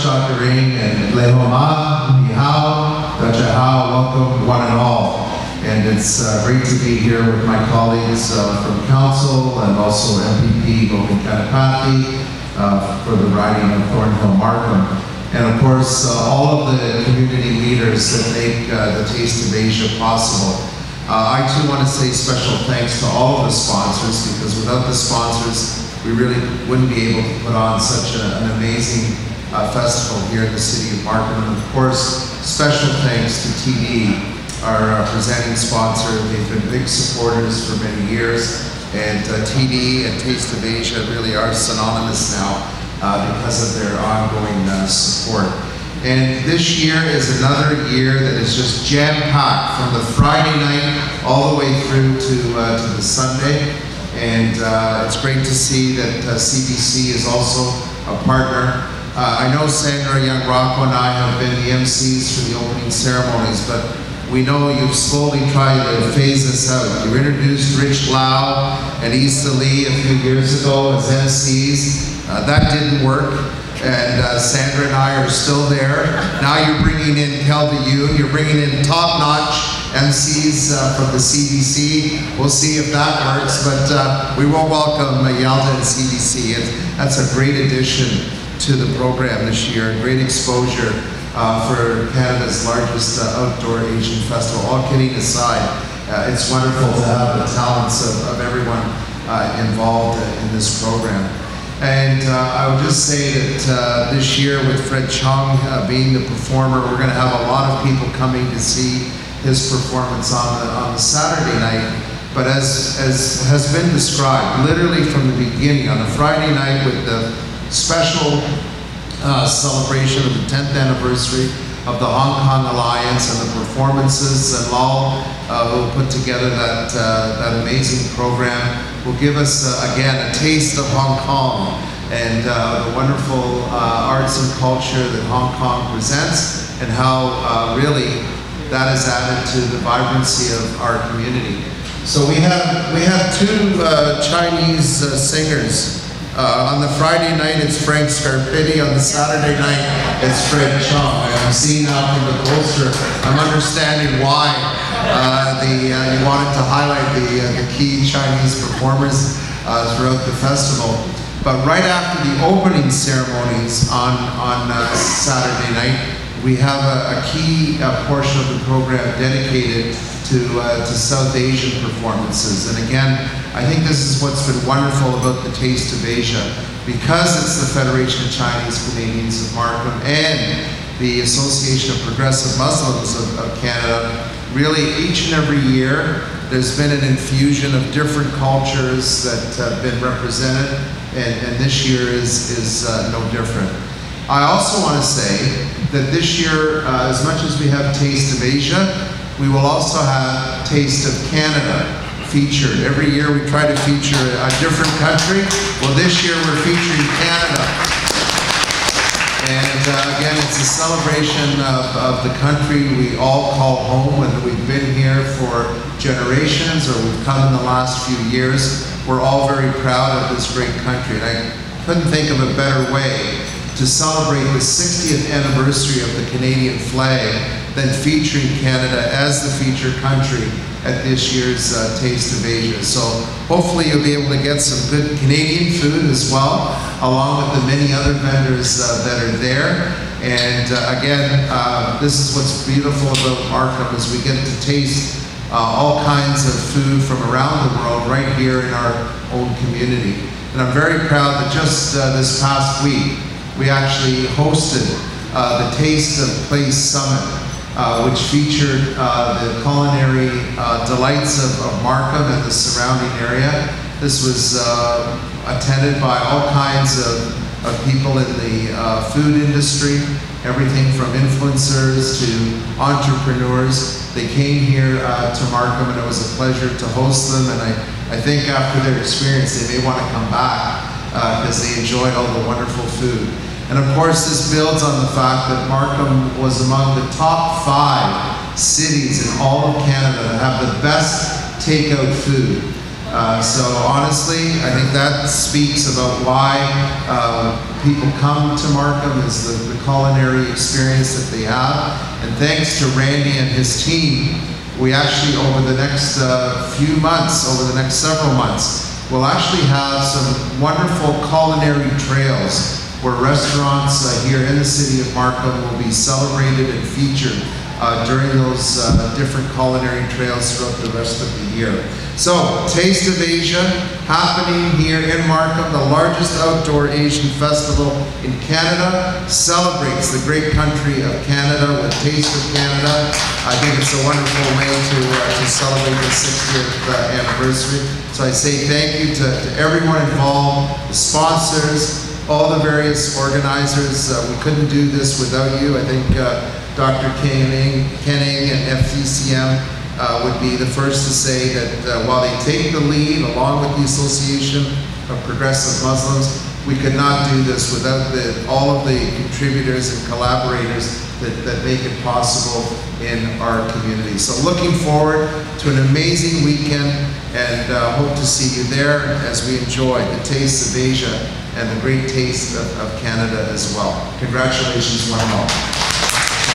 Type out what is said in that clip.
much, Dr. Ring and Lehoma, Ni hao, Dr. Hao, welcome one and all. And it's great to be here with my colleagues from Council and also MPP Govind Kanapathy for the riding of Thornhill Markham. And of course, all of the community leaders that make the Taste of Asia possible. I too want to say special thanks to all of the sponsors, because without the sponsors, we really wouldn't be able to put on such an amazing festival here in the city of Markham. And of course, special thanks to TD, our presenting sponsor. They've been big supporters for many years. And TD and Taste of Asia really are synonymous now because of their ongoing support. And this year is another year that is just jam-packed from the Friday night all the way through to the Sunday. And it's great to see that CBC is also a partner. I know Sandra Young-Rocco and I have been the MCs for the opening ceremonies, but we know you've slowly tried to phase us out. You introduced Rich Lau and Issa Lee a few years ago as MCs. That didn't work. And Sandra and I are still there. Now you're bringing in Kelda Yoon. You're bringing in top-notch MCs from the CBC. We'll see if that works, but we will welcome Yalda and CBC. That's a great addition to the program this year. Great exposure for Canada's largest outdoor Asian festival. All kidding aside, it's wonderful to have the talents of everyone involved in this program. And I would just say that this year with Fred Chung being the performer, we're going to have a lot of people coming to see his performance on the Saturday night. But as has been described, literally from the beginning, on the Friday night with the special celebration of the 10th anniversary of the Hong Kong Alliance and the performances, and Lal who put together that amazing program, will give us, again, a taste of Hong Kong and the wonderful arts and culture that Hong Kong presents, and how really that has added to the vibrancy of our community. So we have two Chinese singers. On the Friday night, it's Frank Scarpitti. On the Saturday night, it's Fred Chung. I'm seeing now from the poster, I'm understanding why you wanted to highlight the key Chinese performers throughout the festival. But right after the opening ceremonies on Saturday night, we have a key portion of the program dedicated to South Asian performances. And again, I think this is what's been wonderful about the Taste of Asia, because it's the Federation of Chinese Canadians of Markham and the Association of Progressive Muslims of Canada. Really, each and every year, there's been an infusion of different cultures that have been represented, and this year is no different. I also want to say that this year, as much as we have Taste of Asia, we will also have Taste of Canada featured. Every year we try to feature a different country. Well, this year we're featuring Canada. And again, it's a celebration of the country we all call home, whether we've been here for generations or we've come in the last few years. We're all very proud of this great country. And I couldn't think of a better way to celebrate the 60th anniversary of the Canadian flag than featuring Canada as the featured country at this year's Taste of Asia. So hopefully you'll be able to get some good Canadian food as well, along with the many other vendors that are there. And again, this is what's beautiful about Markham, is we get to taste all kinds of food from around the world right here in our own community. And I'm very proud that just this past week, we actually hosted the Taste of Place Summit, which featured the culinary delights of Markham and the surrounding area. This was attended by all kinds of people in the food industry, everything from influencers to entrepreneurs. They came here to Markham, and it was a pleasure to host them. And I think after their experience, they may want to come back because they enjoyed all the wonderful food. And of course, this builds on the fact that Markham was among the top 5 cities in all of Canada that have the best takeout food. So honestly, I think that speaks about why people come to Markham, is the culinary experience that they have. And thanks to Randy and his team, we actually over the next few months, over the next several months, we'll actually have some wonderful culinary trails where restaurants here in the city of Markham will be celebrated and featured during those different culinary trails throughout the rest of the year. So, Taste of Asia, happening here in Markham, the largest outdoor Asian festival in Canada, celebrates the great country of Canada with Taste of Canada. I think it's a wonderful way to celebrate the 60th anniversary. So I say thank you to everyone involved, the sponsors, all the various organizers. We couldn't do this without you. I think Dr. Kenning and FCCM would be the first to say that while they take the lead along with the Association of Progressive Muslims, we could not do this without all of the contributors and collaborators that make it possible in our community. So looking forward to an amazing weekend, and hope to see you there as we enjoy the Taste of Asia and the great taste of Canada as well. Congratulations, one and all.